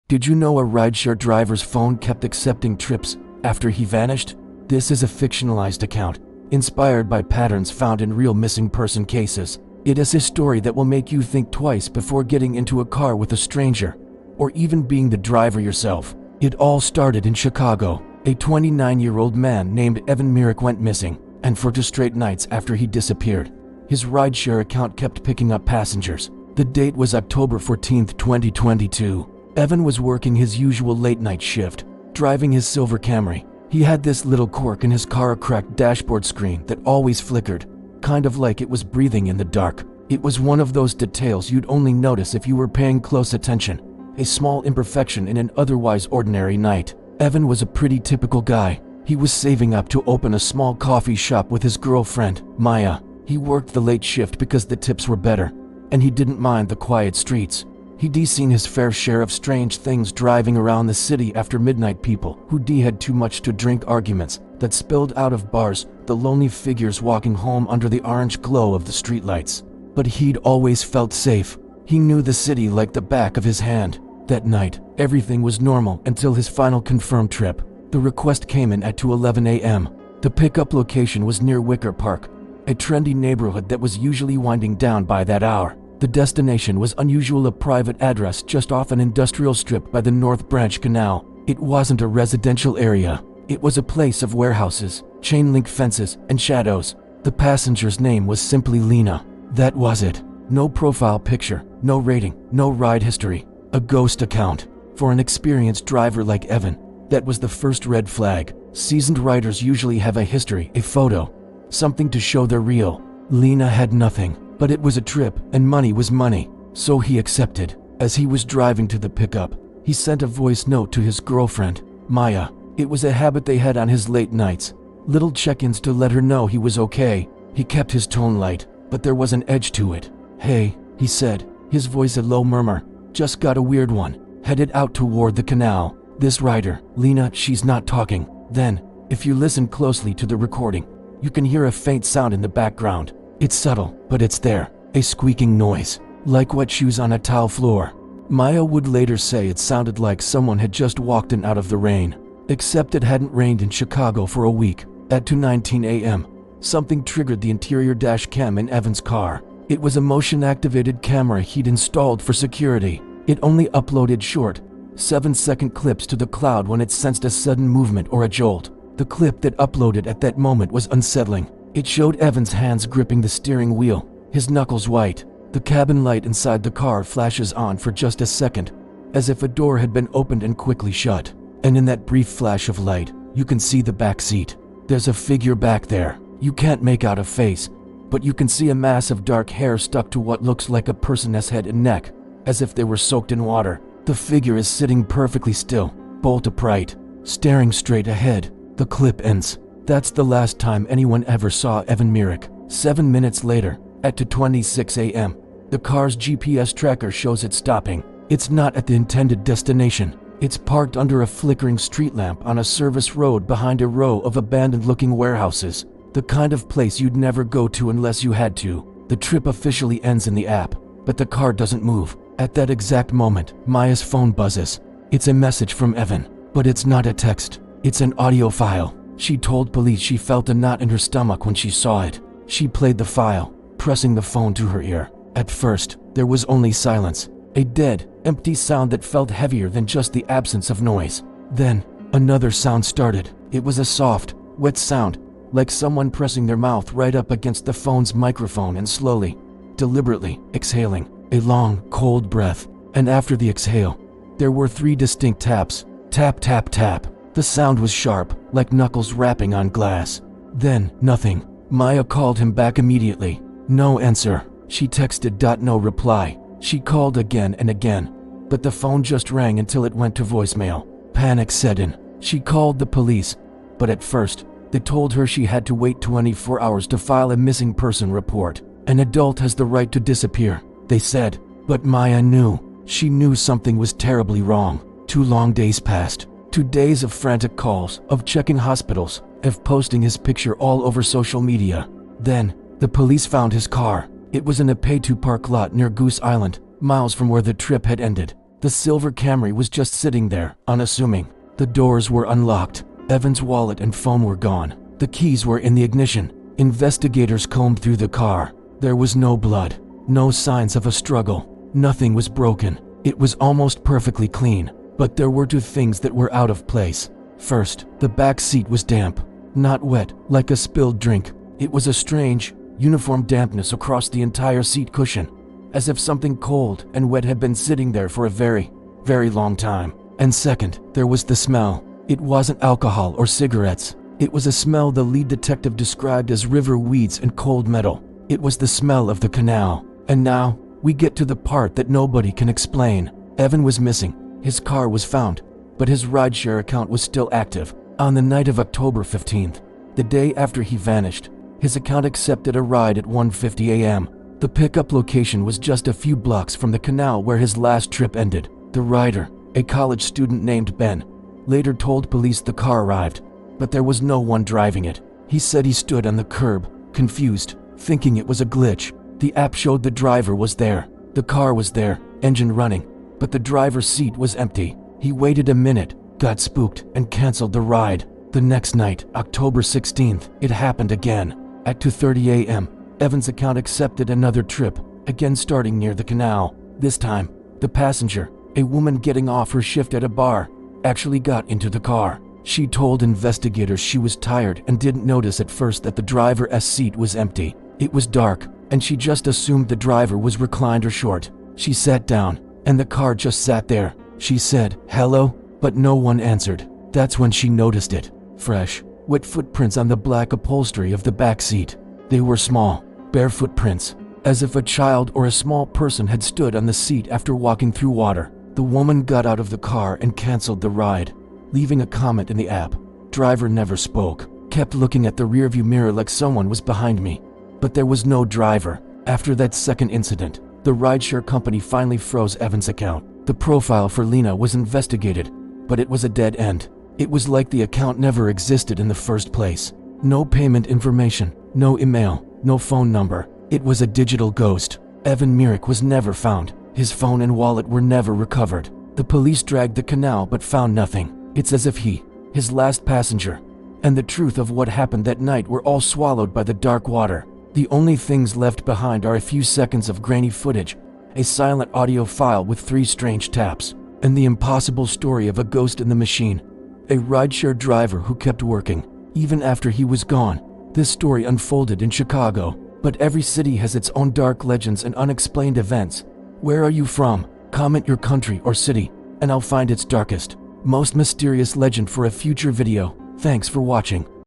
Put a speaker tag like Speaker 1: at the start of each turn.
Speaker 1: Did you know a rideshare driver's phone kept accepting trips after he vanished? This is a fictionalized account, inspired by patterns found in real missing person cases. It is a story that will make you think twice before getting into a car with a stranger, or even being the driver yourself. It all started in Chicago. A 29-year-old man named Evan Myrick went missing, and for 2 straight nights after he disappeared, his rideshare account kept picking up passengers. The date was October 14, 2022. Evan was working his usual late-night shift, driving his silver Camry. He had this little quirk in his car, a cracked dashboard screen that always flickered, kind of like it was breathing in the dark. It was one of those details you'd only notice if you were paying close attention, a small imperfection in an otherwise ordinary night. Evan was a pretty typical guy. He was saving up to open a small coffee shop with his girlfriend, Maya. He worked the late shift because the tips were better, and he didn't mind the quiet streets. He'd seen his fair share of strange things driving around the city after midnight, people who'd had too much to drink, arguments that spilled out of bars, the lonely figures walking home under the orange glow of the streetlights. But he'd always felt safe. He knew the city like the back of his hand. That night, everything was normal until his final confirmed trip. The request came in at 2:11 a.m. The pickup location was near Wicker Park, a trendy neighborhood that was usually winding down by that hour. The destination was unusual, a private address just off an industrial strip by the North Branch Canal. It wasn't a residential area. It was a place of warehouses, chain-link fences, and shadows. The passenger's name was simply Lena. That was it. No profile picture, no rating, no ride history. A ghost account. For an experienced driver like Evan, that was the first red flag. Seasoned riders usually have a history, a photo, something to show they're real. Lena had nothing. But it was a trip, and money was money, so he accepted. As he was driving to the pickup, he sent a voice note to his girlfriend, Maya. It was a habit they had on his late nights, little check-ins to let her know he was okay. He kept his tone light, but there was an edge to it. "Hey," he said, his voice a low murmur, "just got a weird one, headed out toward the canal. This rider, Lena, she's not talking." Then, if you listen closely to the recording, you can hear a faint sound in the background. It's subtle, but it's there, a squeaking noise, like wet shoes on a tile floor. Maya would later say it sounded like someone had just walked in out of the rain, except it hadn't rained in Chicago for a week. At 2:19 a.m., something triggered the interior dash cam in Evan's car. It was a motion-activated camera he'd installed for security. It only uploaded short, 7-second clips to the cloud when it sensed a sudden movement or a jolt. The clip that uploaded at that moment was unsettling. It showed Evan's hands gripping the steering wheel, his knuckles white. The cabin light inside the car flashes on for just a second, as if a door had been opened and quickly shut. And in that brief flash of light, you can see the back seat. There's a figure back there. You can't make out a face, but you can see a mass of dark hair stuck to what looks like a person's head and neck, as if they were soaked in water. The figure is sitting perfectly still, bolt upright, staring straight ahead. The clip ends. That's the last time anyone ever saw Evan Myrick. 7 minutes later, at 2:26 a.m., the car's GPS tracker shows it stopping. It's not at the intended destination. It's parked under a flickering street lamp on a service road behind a row of abandoned-looking warehouses, the kind of place you'd never go to unless you had to. The trip officially ends in the app, but the car doesn't move. At that exact moment, Maya's phone buzzes. It's a message from Evan, but it's not a text. It's an audio file. She told police she felt a knot in her stomach when she saw it. She played the file, pressing the phone to her ear. At first, there was only silence, a dead, empty sound that felt heavier than just the absence of noise. Then, another sound started. It was a soft, wet sound, like someone pressing their mouth right up against the phone's microphone and slowly, deliberately, exhaling. A long, cold breath. And after the exhale, there were 3 distinct taps. Tap, tap, tap. The sound was sharp, like knuckles rapping on glass. Then, nothing. Maya called him back immediately. No answer. She texted. No reply. She called again and again, but the phone just rang until it went to voicemail. Panic set in. She called the police, but at first, they told her she had to wait 24 hours to file a missing person report. An adult has the right to disappear, they said. But Maya knew. She knew something was terribly wrong. 2 long days passed. 2 days of frantic calls, of checking hospitals, of posting his picture all over social media. Then, the police found his car. It was in a pay-to-park lot near Goose Island, miles from where the trip had ended. The silver Camry was just sitting there, unassuming. The doors were unlocked. Evan's wallet and phone were gone. The keys were in the ignition. Investigators combed through the car. There was no blood, no signs of a struggle. Nothing was broken. It was almost perfectly clean. But there were two things that were out of place. First, the back seat was damp. Not wet, like a spilled drink. It was a strange, uniform dampness across the entire seat cushion, as if something cold and wet had been sitting there for a very, very long time. And second, there was the smell. It wasn't alcohol or cigarettes. It was a smell the lead detective described as river weeds and cold metal. It was the smell of the canal. And now, we get to the part that nobody can explain. Evan was missing. His car was found, but his rideshare account was still active. On the night of October 15th, the day after he vanished, his account accepted a ride at 1:50 a.m. The pickup location was just a few blocks from the canal where his last trip ended. The rider, a college student named Ben, later told police the car arrived, but there was no one driving it. He said he stood on the curb, confused, thinking it was a glitch. The app showed the driver was there. The car was there, engine running, but the driver's seat was empty. He waited a minute, got spooked, and canceled the ride. The next night, October 16th, it happened again. At 2:30 a.m., Evan's account accepted another trip, again starting near the canal. This time, the passenger, a woman getting off her shift at a bar, actually got into the car. She told investigators she was tired and didn't notice at first that the driver's seat was empty. It was dark, and she just assumed the driver was reclined or short. She sat down, and the car just sat there. She said, "Hello," but no one answered. That's when she noticed it. Fresh, wet footprints on the black upholstery of the back seat. They were small, bare footprints, as if a child or a small person had stood on the seat after walking through water. The woman got out of the car and canceled the ride, leaving a comment in the app. Driver never spoke. Kept looking at the rearview mirror like someone was behind me. But there was no driver. After that second incident, the rideshare company finally froze Evan's account. The profile for Lena was investigated, but it was a dead end. It was like the account never existed in the first place. No payment information, no email, no phone number. It was a digital ghost. Evan Myrick was never found. His phone and wallet were never recovered. The police dragged the canal but found nothing. It's as if he, his last passenger, and the truth of what happened that night were all swallowed by the dark water. The only things left behind are a few seconds of grainy footage, a silent audio file with 3 strange taps, and the impossible story of a ghost in the machine, a rideshare driver who kept working, even after he was gone. This story unfolded in Chicago, but every city has its own dark legends and unexplained events. Where are you from? Comment your country or city, and I'll find its darkest, most mysterious legend for a future video. Thanks for watching.